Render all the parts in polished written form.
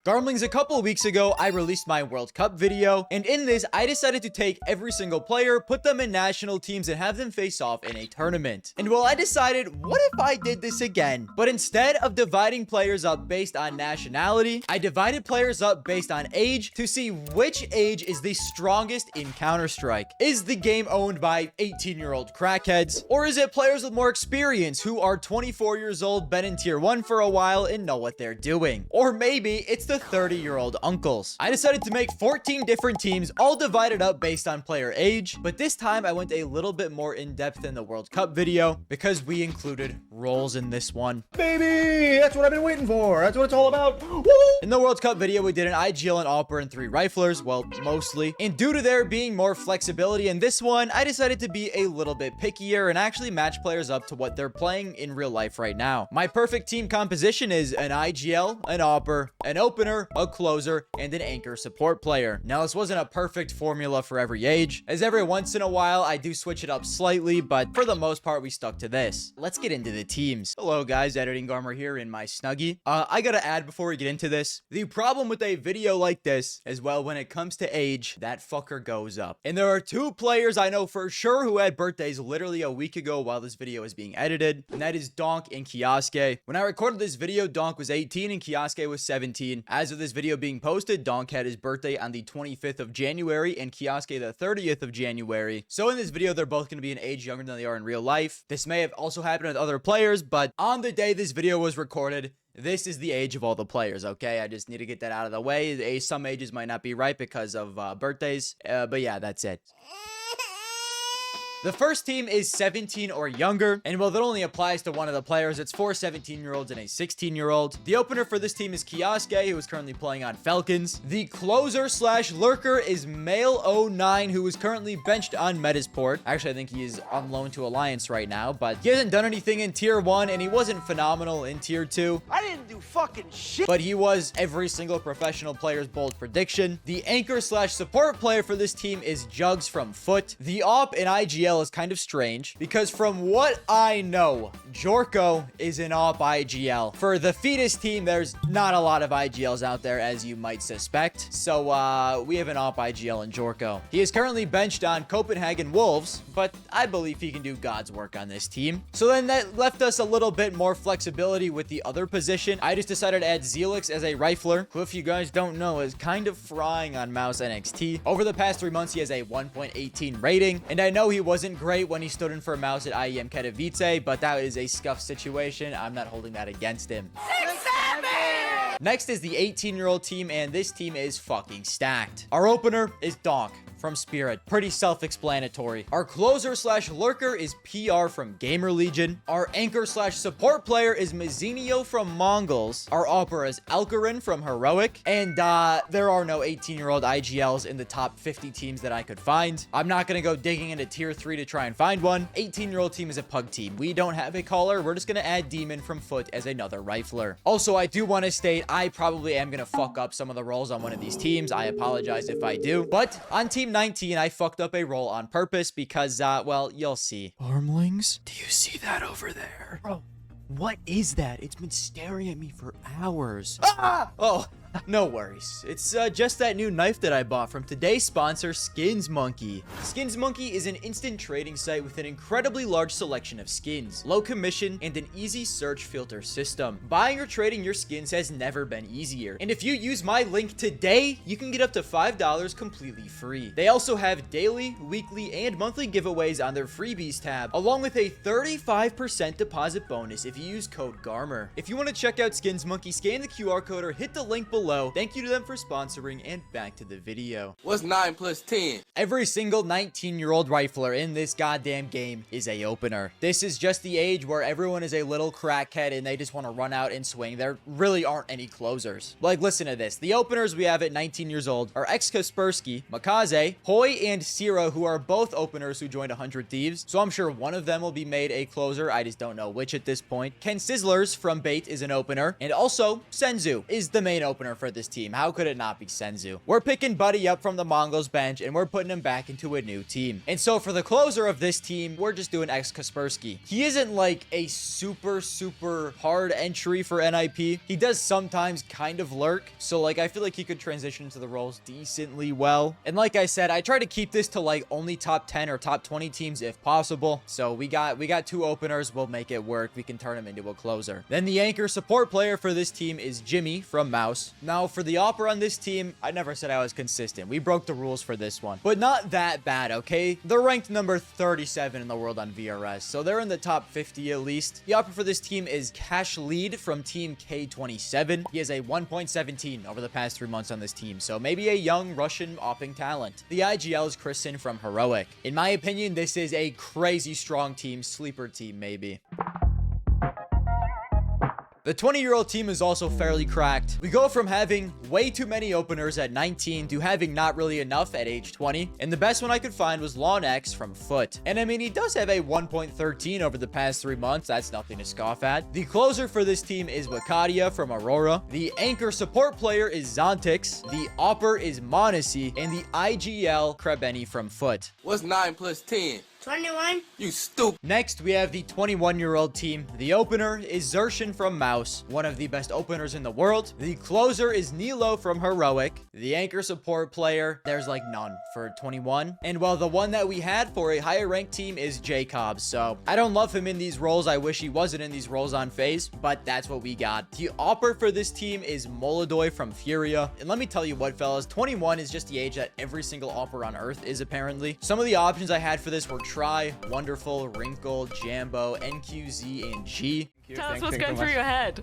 Garmlings, a couple of weeks ago, I released my World Cup video, and in this, I decided to take every single player, put them in national teams, and have them face off in a tournament. And well, I decided, what if I did this again? But instead of dividing players up based on nationality, I divided players up based on age to see which age is the strongest in Counter-Strike. Is the game owned by 18-year-old crackheads, or is it players with more experience who are 24 years old, been in tier 1 for a while, and know what they're doing? Or maybe it's the 30-year-old uncles. I decided to make 14 different teams, all divided up based on player age, but this time I went a little bit more in-depth in the World Cup video because we included roles in this one. Baby, that's what I've been waiting for. That's what it's all about. Woo! In the World Cup video, we did an IGL, an AWPer, and 3 riflers, well, mostly. And due to there being more flexibility in this one, I decided to be a little bit pickier and actually match players up to what they're playing in real life right now. My perfect team composition is an IGL, an AWPer, an opener, a closer, and an anchor support player. Now, this wasn't a perfect formula for every age, as every once in a while, I do switch it up slightly, but for the most part, we stuck to this. Let's get into the teams. Hello, guys, editing Garmour here in my Snuggie. I gotta add before we get into this, the problem with a video like this is, well, when it comes to age, that fucker goes up. And there are 2 players I know for sure who had birthdays literally a week ago while this video is being edited, and that is Donk and Kioske. When I recorded this video, Donk was 18 and Kioske was 17. As of this video being posted, Donk had his birthday on the 25th of January and Kioske the 30th of January. So in this video, they're both going to be an age younger than they are in real life. This may have also happened with other players, but on the day this video was recorded, this is the age of all the players, okay? I just need to get that out of the way. Some ages might not be right because of birthdays, but yeah, that's it. The first team is 17 or younger, and while that only applies to one of the players, it's 4 17-year-olds and a 16-year-old. The opener for this team is Kioske, who is currently playing on Falcons. The closer slash lurker is Male09, who is currently benched on Metasport. Actually, I think he is on loan to Alliance right now, but he hasn't done anything in tier 1, and he wasn't phenomenal in tier 2. I didn't do fucking shit. But he was every single professional player's bold prediction. The anchor slash support player for this team is Jugs from Foot. The AWP and IGL is kind of strange because from what I know, Jorko is an AWP IGL. For the fetus team, there's not a lot of IGLs out there, as you might suspect. So we have an AWP IGL in Jorko. He is currently benched on Copenhagen Wolves, but I believe he can do God's work on this team. So then that left us a little bit more flexibility with the other position. I just decided to add Zelix as a rifler, who, if you guys don't know, is kind of frying on Mouse NXT. Over the past 3 months, he has a 1.18 rating, and I know he wasn't great when he stood in for a Mouse at IEM Katowice, but that is a scuff situation. I'm not holding that against him. Next is the 18-year-old team, and this team is fucking stacked. Our opener is Donk from Spirit. Pretty self-explanatory. Our closer slash lurker is PR from Gamer Legion. Our anchor slash support player is Mazinio from Mongols. Our AWPer is Alkarin from Heroic. And there are no 18-year-old IGLs in the top 50 teams that I could find. I'm not going to go digging into tier 3 to try and find one. 18-year-old team is a pug team. We don't have a caller. We're just going to add Demon from Foot as another rifler. Also, I do want to state I probably am going to fuck up some of the roles on one of these teams. I apologize if I do. But on team 19, I fucked up a role on purpose because, well, you'll see. Armlings? Do you see that over there? Bro, what is that? It's been staring at me for hours. Ah! Oh, no worries. It's just that new knife that I bought from today's sponsor, Skins Monkey. Skins Monkey is an instant trading site with an incredibly large selection of skins, low commission, and an easy search filter system. Buying or trading your skins has never been easier. And if you use my link today, you can get up to $5 completely free. They also have daily, weekly, and monthly giveaways on their freebies tab, along with a 35% deposit bonus if you use code Garmour. If you want to check out Skins Monkey, scan the QR code or hit the link below. Thank you to them for sponsoring, and back to the video. What's 9 plus 10? Every single 19-year-old rifler in this goddamn game is a opener. This is just the age where everyone is a little crackhead and they just want to run out and swing. There really aren't any closers. Like, listen to this. The openers we have at 19 years old are X-Kaspersky, Makaze, Hoy, and Sira, who are both openers who joined 100 Thieves. So I'm sure one of them will be made a closer. I just don't know which at this point. Ken Sizzlers from Bait is an opener. And also, Senzu is the main opener opener for this team. How could it not be Senzu? We're picking Buddy up from the Mongols bench and we're putting him back into a new team. And so for the closer of this team, we're just doing X Kaspersky. He isn't like a super hard entry for NIP. He does sometimes kind of lurk. So like, I feel like he could transition into the roles decently well. And like I said, I try to keep this to like only top 10 or top 20 teams if possible. So we got 2 openers. We'll make it work. We can turn him into a closer. Then the anchor support player for this team is Jimmy from Mouse. Now for the opera on this team, I never said I was consistent. We broke the rules for this one, but not that bad, okay? They're ranked number 37 in the world on VRS, so they're in the top 50 at least. The opera for this team is Cash Lead from Team K27. He has a 1.17 over the past 3 months on this team, so maybe a young Russian opping talent. The IGL is Kristen from Heroic. In my opinion, this is a crazy strong team, sleeper team maybe. The 20-year-old team is also fairly cracked. We go from having way too many openers at 19 to having not really enough at age 20. And the best one I could find was Lawn X from Foot. And I mean, he does have a 1.13 over the past 3 months. That's nothing to scoff at. The closer for this team is Wakadia from Aurora. The anchor support player is Zontix. The opper is Monacy. And the IGL Krebeni from Foot. What's 9 plus 10? 21. You stupid. Next, we have the 21-year-old team. The opener is Zershin from Mouse, one of the best openers in the world. The closer is Nilo from Heroic. The anchor support player, there's like none for 21. And well, the one that we had for a higher ranked team is Jacob. So I don't love him in these roles. I wish he wasn't in these roles on FaZe, but that's what we got. The opper for this team is Molodoy from Furia. And let me tell you what, fellas, 21 is just the age that every single opper on Earth is apparently. Some of the options I had for this were Try, Wonderful, Wrinkle, Jambo, NQZ, and G. Tell us what's going through your head.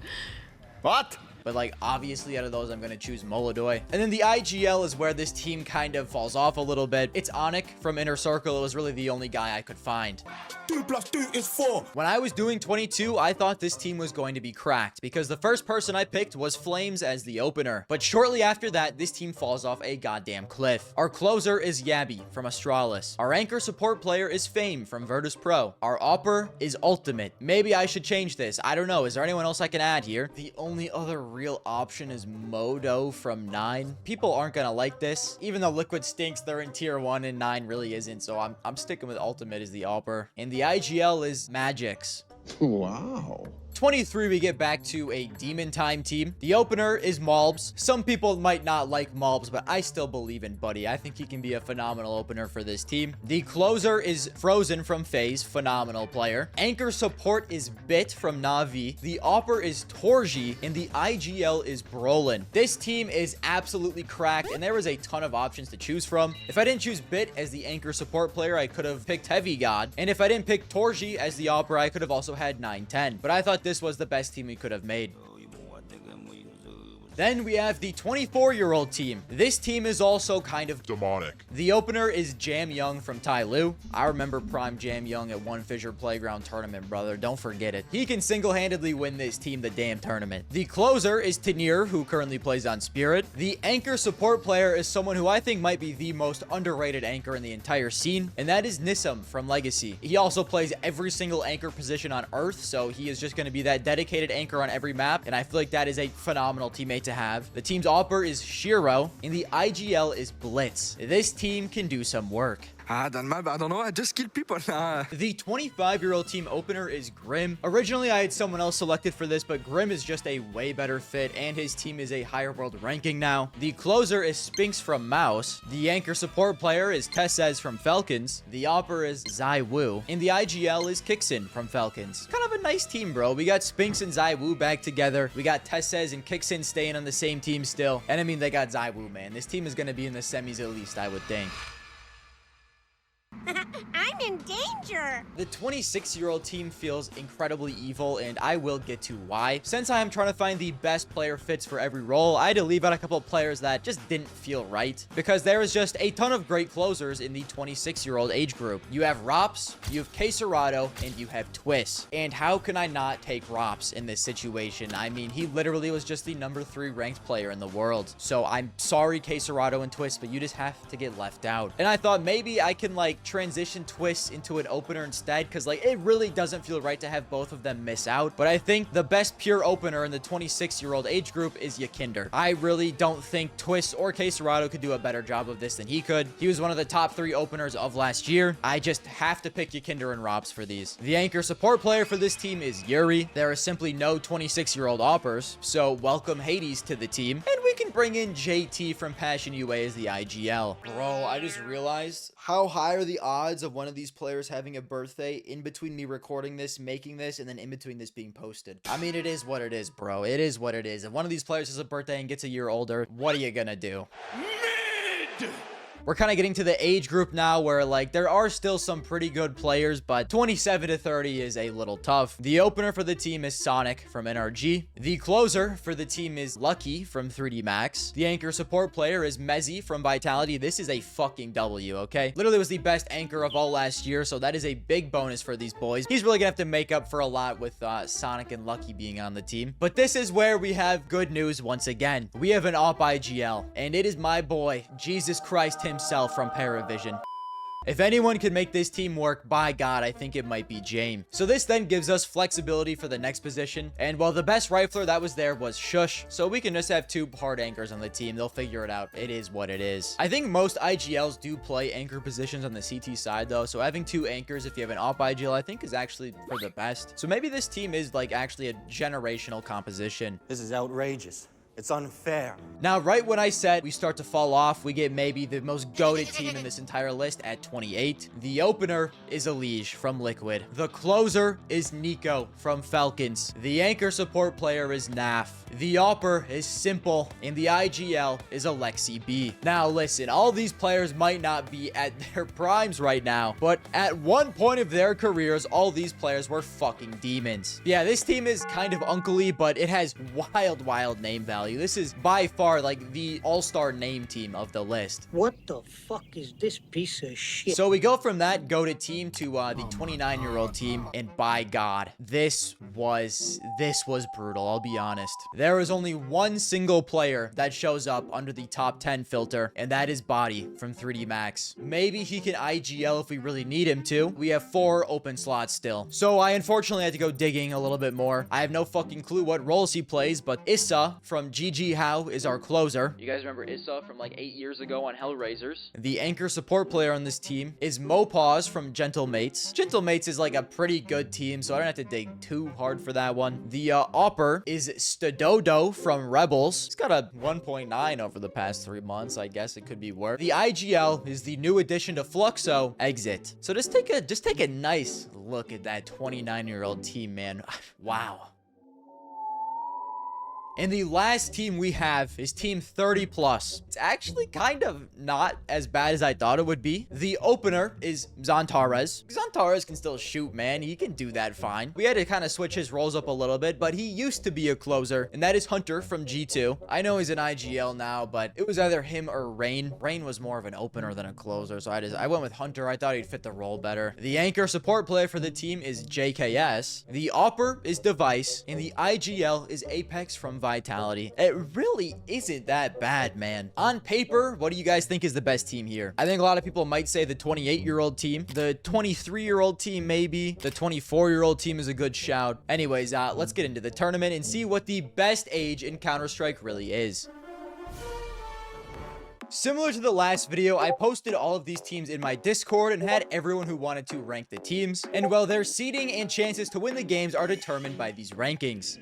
What? But like, obviously out of those, I'm going to choose Molodoy. And then the IGL is where this team kind of falls off a little bit. It's Onic from Inner Circle. It was really the only guy I could find. 2 + 2 is 4. When I was doing 22, I thought this team was going to be cracked because the first person I picked was Flames as the opener. But shortly after that, this team falls off a goddamn cliff. Our closer is Yabby from Astralis. Our anchor support player is Fame from Virtus Pro. Our opper is Ultimate. Maybe I should change this. I don't know. Is there anyone else I can add here? The only other real option is Modo from 9. People aren't gonna like this. Even though Liquid stinks, they're in tier 1 and 9 really isn't. So I'm sticking with Ultimate as the opper. And the IGL is Magix. Wow. 23, we get back to a Demon Time team. The opener is Malbs. Some people might not like Malbs, but I still believe in Buddy. I think he can be a phenomenal opener for this team. The closer is Frozen from FaZe. Phenomenal player. Anchor support is Bit from Na'Vi. The opper is Torji, and the IGL is Brolin. This team is absolutely cracked, and there was a ton of options to choose from. If I didn't choose Bit as the anchor support player, I could have picked Heavy God. And if I didn't pick Torji as the opera, I could have also had 9-10. But I thought this was the best team we could have made. Then we have the 24-year-old team. This team is also kind of demonic. The opener is Jam Young from Tai Lu. I remember Prime Jam Young at One Fissure Playground Tournament, brother. Don't forget it. He can single-handedly win this team the damn tournament. The closer is Tanir, who currently plays on Spirit. The anchor support player is someone who I think might be the most underrated anchor in the entire scene, and that is Nisam from Legacy. He also plays every single anchor position on Earth, so he is just going to be that dedicated anchor on every map, and I feel like that is a phenomenal teammate to have. The team's opper is Shiro, and the IGL is Blitz. This team can do some work. Dans le map, I don't know, I just kill people. The 25-year-old team opener is Grim. Originally, I had someone else selected for this, but Grim is just a way better fit, and his team is a higher world ranking now. The closer is Spinks from Mouse. The anchor support player is Tessez from Falcons. The opper is Zai Wu, and the IGL is Kixin from Falcons. Kind of a nice team, bro. We got Spinks and Zai Wu back together. We got Tessez and Kixin staying on the same team still. And I mean, they got Zai Wu, man. This team is going to be in the semis at least, I would think. I'm in danger. The 26-year-old team feels incredibly evil, and I will get to why. Since I am trying to find the best player fits for every role, I had to leave out a couple of players that just didn't feel right, because there is just a ton of great closers in the 26-year-old age group. You have Rops, you have Queserado, and you have Twist. And how can I not take Rops in this situation? I mean, he literally was just the number 3 ranked player in the world. So I'm sorry, Queserado and Twist, but you just have to get left out. And I thought maybe I can like transition Twist twists into an opener instead, because like it really doesn't feel right to have both of them miss out. But I think the best pure opener in the 26-year-old age group is Yakinder. I really don't think Twist or Queserado could do a better job of this than he could. He was one of the top 3 openers of last year. I just have to pick Yakinder and Robs for these. The anchor support player for this team is Yuri. There are simply no 26-year-old oppers, so welcome Hades to the team, and we can bring in JT from Passion UA as the IGL. Bro, I just realized how high are the odds of one of these players having a birthday in between me recording this, making this, and then in between this being posted. I mean, it is what it is, bro. It is what it is. If one of these players has a birthday and gets a year older, what are you gonna do? We're kind of getting to the age group now where like there are still some pretty good players, but 27 to 30 is a little tough. The opener for the team is Sonic from NRG. The closer for the team is Lucky from 3D Max. The anchor support player is Mezzy from Vitality. This is a fucking W, okay? Literally was the best anchor of all last year, so that is a big bonus for these boys. He's really gonna have to make up for a lot with Sonic and Lucky being on the team. But this is where we have good news once again. We have an op IGL, and it is my boy, Jesus Christ himself from Paravision. If anyone can make this team work, by God, I think it might be James. So this then gives us flexibility for the next position. And while the best rifler that was there was Shush, so we can just have 2 hard anchors on the team. They'll figure it out. It is what it is. I think most IGLs do play anchor positions on the CT side though. So having 2 anchors if you have an op IGL, I think is actually for the best. So maybe this team is like actually a generational composition. This is outrageous. It's unfair. Now, right when I said we start to fall off, we get maybe the most goated team in this entire list at 28. The opener is Elige from Liquid. The closer is Nico from Falcons. The anchor support player is Naf. The opper is Simple, and the IGL is Alexi B. Now, listen, all these players might not be at their primes right now, but at one point of their careers, all these players were fucking demons. Yeah, this team is kind of uncle-y, but it has wild name value. This is by far like the all-star name team of the list. What the fuck is this piece of shit? So we go from that goated team to the 29-year-old team, and by God, this was brutal. I'll be honest. There is only one single player that shows up under the top 10 filter, and that is Body from 3D Max. Maybe he can IGL if we really need him to. We have 4 open slots still. So I unfortunately had to go digging a little bit more. I have no fucking clue what roles he plays, but Issa from GG How is our closer. You guys remember Issa from like 8 years ago on Hellraisers? The anchor support player on this team is Mopause from Gentlemates. Gentlemates is like a pretty good team, so I don't have to dig too hard for that one. The opper is Stadodo from Rebels. He's got a 1.9 over the past 3 months. I guess it could be worse. The IGL is the new addition to Fluxo, Exit. So just take a nice look at that 29-year-old team, man. Wow. And the last team we have is team 30 plus. It's actually kind of not as bad as I thought it would be. The opener is Zantares. Zantares can still shoot, man. He can do that fine. We had to kind of switch his roles up a little bit, but he used to be a closer, and that is Hunter from G2. I know he's an IGL now, but it was either him or Rain. Rain was more of an opener than a closer, so I went with Hunter. I thought he'd fit the role better. The anchor support player for the team is JKS. The opper is Device, and the IGL is Apex from Vitality. It really isn't that bad, man. On paper, what do you guys think is the best team here? I think a lot of people might say the 28-year-old team. The 23-year-old team, maybe. The 24-year-old team is a good shout. Anyways, let's get into the tournament and see what the best age in Counter-Strike really is. Similar to the last video, I posted all of these teams in my Discord and had everyone who wanted to rank the teams. And well, their seeding and chances to win the games are determined by these rankings.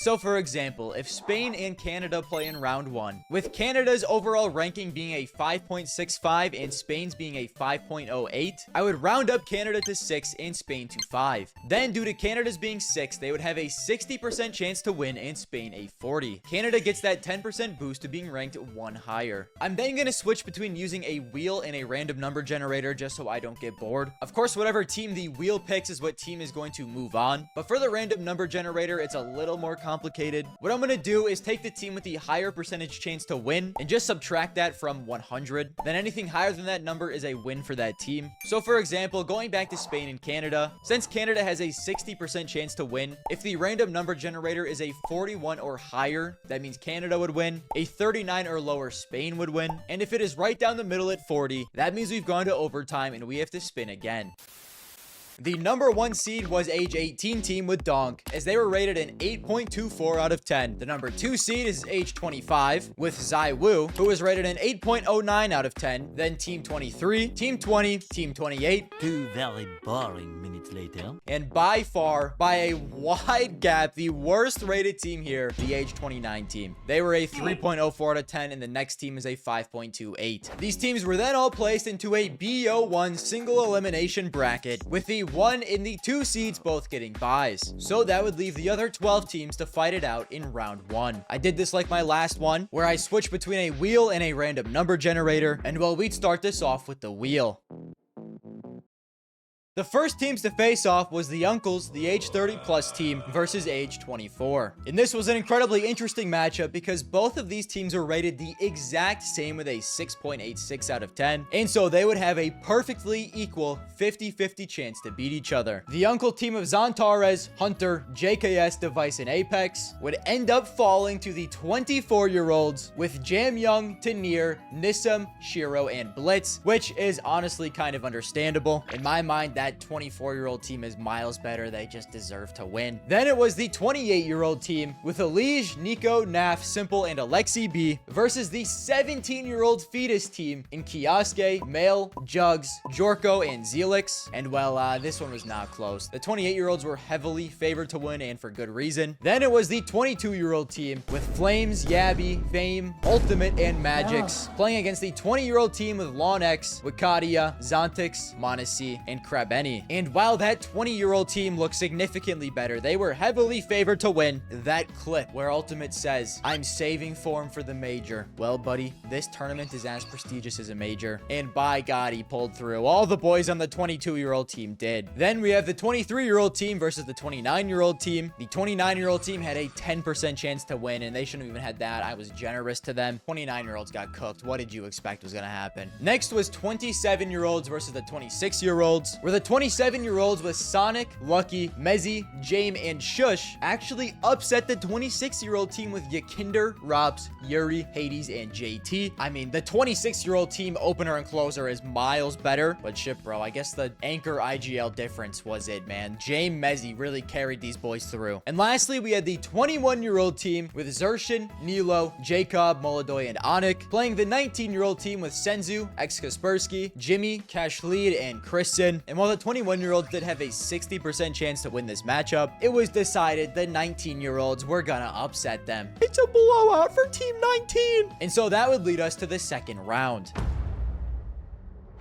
So for example, if Spain and Canada play in round 1, with Canada's overall ranking being a 5.65 and Spain's being a 5.08, I would round up Canada to 6 and Spain to 5. Then due to Canada's being 6, they would have a 60% chance to win and Spain a 40. Canada gets that 10% boost to being ranked 1 higher. I'm then going to switch between using a wheel and a random number generator just so I don't get bored. Of course, whatever team the wheel picks is what team is going to move on. But for the random number generator, it's a little more complicated complicated. What I'm gonna do is take the team with the higher percentage chance to win and just subtract that from 100. Then anything higher than that number is a win for that team. So for example, going back to Spain and Canada, since Canada has a 60% chance to win, if the random number generator is a 41 or higher, that means Canada would win. A 39 or lower, Spain would win. And if it is right down the middle at 40, that means we've gone to overtime and we have to spin again. The number 1 seed was age 18 team with Donk, as they were rated an 8.24 out of 10. The number 2 seed is age 25 with Zaiwu, who was rated an 8.09 out of 10. Then team 23, team 20, team 28. 2 very boring minutes later. And by far, by a wide gap, the worst rated team here, the age 29 team. They were a 3.04 out of 10, and the next team is a 5.28. These teams were then all placed into a BO1 single elimination bracket, with the 1 in the 2 seeds both getting buys. So that would leave the other 12 teams to fight it out in round 1. I did this like my last one, where I switched between a wheel and a random number generator, and well, we'd start this off with the wheel. The first teams to face off was the Uncles, the age 30 plus team, versus age 24. And this was an incredibly interesting matchup because both of these teams are rated the exact same with a 6.86 out of 10. And so they would have a perfectly equal 50-50 chance to beat each other. The Uncle team of Zantares, Hunter, JKS, Device, and Apex would end up falling to the 24-year-olds with Jam Young, Tanir, Nisam, Shiro, and Blitz, which is honestly kind of understandable. In my mind, that 24-year-old team is miles better. They just deserve to win. Then it was the 28-year-old team with Elige, Nico, Naf, Simple, and Alexi B versus the 17-year-old fetus team in Kioske, Male, Jugs, Jorko, and Zelix. And well, this one was not close. The 28-year-olds were heavily favored to win, and for good reason. Then it was the 22-year-old team with Flames, Yabby, Fame, Ultimate, and Magix playing against the 20-year-old team with Lawn X, Wikadia, Zontix, Monesi, and Crabeni. And while that 20-year-old team looked significantly better, they were heavily favored to win. That clip where Ultimate says, "I'm saving form for the major." Well, buddy, this tournament is as prestigious as a major. And by God, he pulled through. All the boys on the 22-year-old team did. Then we have the 23-year-old team versus the 29-year-old team. The 29-year-old team had a 10% chance to win, and they shouldn't have even had that. I was generous to them. 29-year-olds got cooked. What did you expect was going to happen? Next was 27-year-olds versus the 26-year-olds, where the 27-year-olds with Sonic, Lucky, Mezzy, Jame, and Shush actually upset the 26-year-old team with Yakinder, Robs, Yuri, Hades, and JT. I mean, the 26-year-old team opener and closer is miles better, but shit, bro, I guess the Anchor IGL difference was it, man. Jame, Mezzy really carried these boys through. And lastly, we had the 21-year-old team with Zershin, Nilo, Jacob, Molodoy, and Onik playing the 19-year-old team with Senzu, X-Kaspersky, Jimmy, Cash Lead, and Kristen. And while the 21-year-olds did have a 60% chance to win this matchup, it was decided the 19-year-olds were gonna upset them. It's a blowout for Team 19. And so that would lead us to the second round.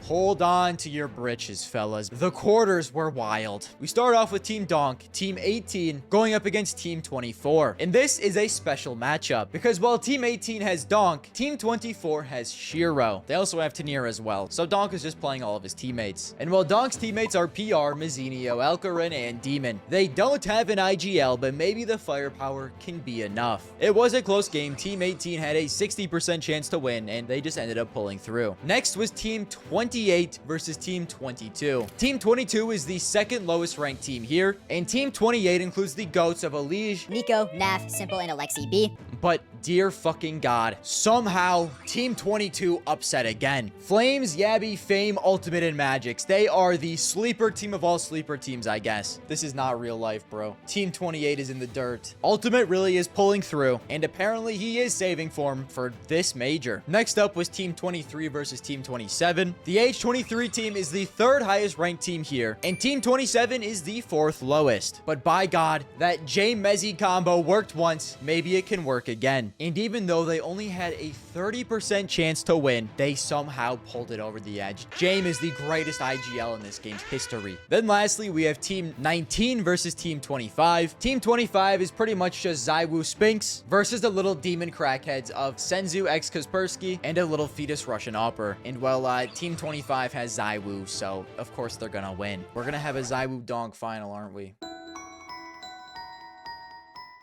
Hold on to your britches, fellas. The quarters were wild. We start off with Team Donk, Team 18, going up against Team 24. And this is a special matchup because while Team 18 has Donk, Team 24 has Shiro. They also have Tanir as well. So Donk is just playing all of his teammates. And while Donk's teammates are PR, Mizinio, Alcarin, and Demon, they don't have an IGL, but maybe the firepower can be enough. It was a close game. Team 18 had a 60% chance to win, and they just ended up pulling through. Next was Team 28 versus Team 22. Team 22 is the second lowest ranked team here, and Team 28 includes the GOATs of Elige, Nico, Naf, Simple, and Alexi B. But dear fucking God, somehow Team 22 upset again. Flames, Yabby, Fame, Ultimate, and Magix. They are the sleeper team of all sleeper teams, I guess. This is not real life, bro. Team 28 is in the dirt. Ultimate really is pulling through, and apparently he is saving form for this major. Next up was Team 23 versus Team 27. The age 23 team is the third highest ranked team here, and Team 27 is the fourth lowest. But by God, that J-Mezzy combo worked once, maybe it can work again. And even though they only had a 30% chance to win, they somehow pulled it over the edge. Jame is the greatest IGL in this game's history. Then lastly, we have Team 19 versus Team 25. Team 25 is pretty much just Zaiwu Spinks versus the little demon crackheads of Senzu X Kaspersky and a little fetus Russian Opera. And well, Team 25 has Zaiwu, so of course they're gonna win. We're gonna have a Zaiwu Donk final, aren't we?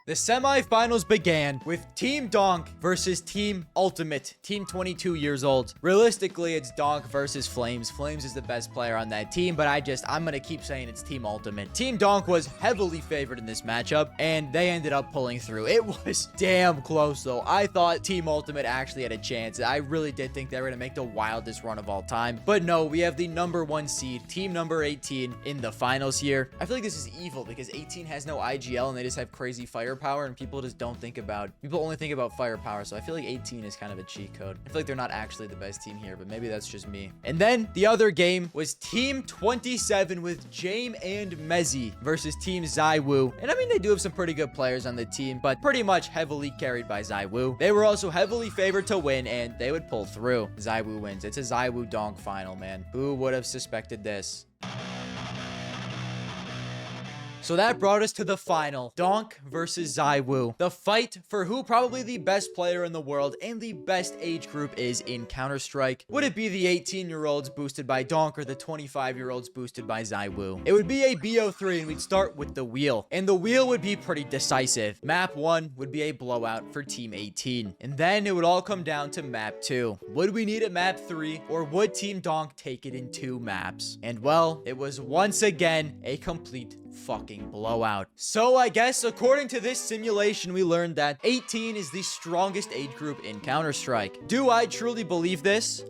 The semifinals began with Team Donk versus Team Ultimate, Team 22 years old. Realistically, it's Donk versus Flames. Flames is the best player on that team, but I'm gonna keep saying it's Team Ultimate. Team Donk was heavily favored in this matchup, and they ended up pulling through. It was damn close, though. I thought Team Ultimate actually had a chance. I really did think they were gonna make the wildest run of all time, but no, we have the #1 seed, team number 18, in the finals here. I feel like this is evil because 18 has no IGL, and they just have crazy firepower, and people just don't think about, people only think about firepower, so I feel like 18 is kind of a cheat code. I feel like they're not actually the best team here, but maybe that's just me. And then the other game was Team 27 with Jame and Mezzy versus Team Zywoo. And I mean, they do have some pretty good players on the team, but pretty much heavily carried by Zywoo. They were also heavily favored to win, and they would pull through. Zywoo wins. It's a Zywoo Donk final, man. Who would have suspected this? So that brought us to the final, Donk versus Zywoo. The fight for who probably the best player in the world and the best age group is in Counter-Strike. Would it be the 18-year-olds boosted by Donk or the 25-year-olds boosted by Zywoo? It would be a BO3, and we'd start with the wheel. And the wheel would be pretty decisive. Map 1 would be a blowout for Team 18. And then it would all come down to Map 2. Would we need a Map 3, or would Team Donk take it in 2 maps? And well, it was once again a complete fucking blowout. So I guess according to this simulation, we learned that 18 is the strongest age group in Counter-Strike. Do I truly believe this?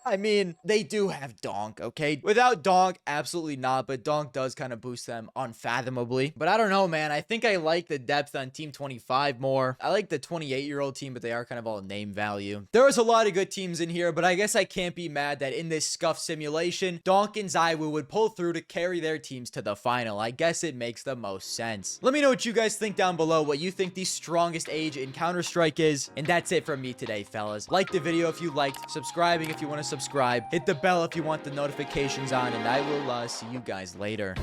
I mean, they do have Donk, okay? Without Donk, absolutely not, but Donk does kind of boost them unfathomably. But I don't know, man. I think I like the depth on Team 25 more. I like the 28-year-old team, but they are kind of all name value. There was a lot of good teams in here, but I guess I can't be mad that in this scuff simulation, Donk and Zywoo would pull through to carry their teams to the final. I guess it makes the most sense. Let me know what you guys think down below, what you think the strongest age in Counter-Strike is. And that's it from me today, fellas. Like the video if you liked, subscribing if you want to subscribe, hit the bell if you want the notifications on, and I will see you guys later.